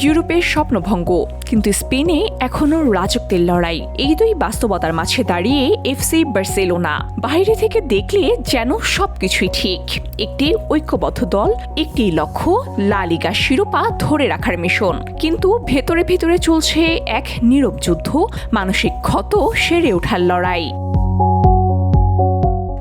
ইউরোপের স্বপ্নভঙ্গ, কিন্তু স্পেনে এখনো রাজত্বের লড়াই। এই দুই বাস্তবতার মাঝে দাঁড়িয়ে এফসি বার্সেলোনা। বাইরে থেকে দেখলে যেন সবকিছুই ঠিক, একটি ঐক্যবদ্ধ দল, একটি লক্ষ্য লা লিগা শিরোপা ধরে রাখার মিশন। কিন্তু ভেতরে ভেতরে চলছে এক নীরব যুদ্ধ, মানসিক ক্ষত সেরে ওঠার লড়াই।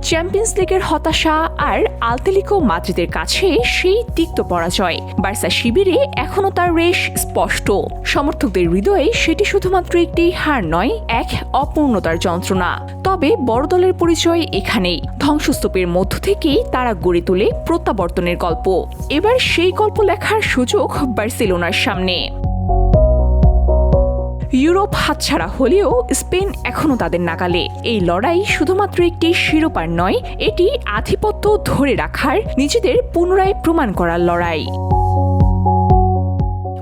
চ্যাম্পিয়ন্স লিগের হতাশা আর আতলেতিকো মাদ্রিদের কাছে সেই তিক্ত পরাজয়। বার্সা শিবিরে এখনও তার রেশ স্পষ্ট। সমর্থকদের হৃদয়ে সেটি শুধুমাত্র একটি হার নয়, এক অপূর্ণতার যন্ত্রণা। তবে বড় দলের পরিচয় এখানেই। ধ্বংসস্তূপের মধ্য থেকেই তারা গড়ে তোলে প্রত্যাবর্তনের গল্প। এবার সেই গল্প লেখার সুযোগ বার্সেলোনার সামনে। ইউরোপ হাতছাড়া হলেও স্পেন এখনও তাদের নাগালে। এই লড়াই শুধুমাত্র একটি শিরোপার নয়, এটি আধিপত্য ধরে রাখার, নিজেদের পুনরায় প্রমাণ করার লড়াই।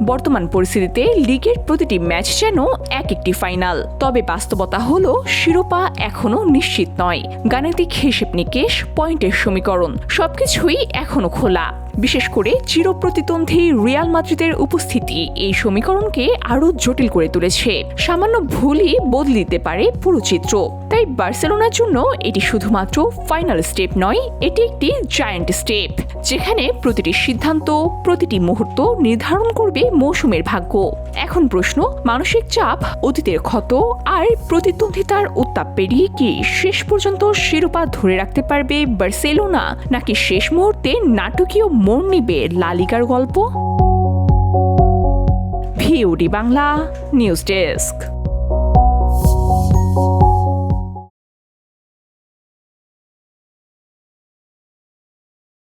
বর্তমান পরিস্থিতিতে লিগের প্রতিটি ম্যাচ যেন এক একটি ফাইনাল। তবে বাস্তবতা হলো শিরোপা এখনো নিশ্চিত নয়। গাণিতিক হিসেব নিকেশ, পয়েন্টের সমীকরণ সবকিছুই এখনো খোলা। বিশেষ করে চিরপ্রতিদ্বন্দ্বী রিয়াল মাদ্রিদের উপস্থিতি এই সমীকরণকে আরও জটিল করে তুলেছে। সামান্য ভুলই বদলে দিতে পারে পুরো চিত্র। তাই বার্সেলোনার জন্য এটি শুধুমাত্র ফাইনাল স্টেপ নয়, এটি একটি জায়ান্ট স্টেপ, যেখানে প্রতিটি সিদ্ধান্ত, প্রতিটি মুহূর্ত নির্ধারণ করবে মৌসুমের ভাগ্য। এখন প্রশ্ন, মানসিক চাপ, অতীতের ক্ষত আর প্রতিদ্বন্দ্বিতার উত্তাপ পেরিয়ে কি শেষ পর্যন্ত শিরোপা ধরে রাখতে পারবে বার্সেলোনা, নাকি শেষ মুহূর্তে নাটকীয় মোড় নিবে লা লিগার গল্প? VOD Bangla news desk.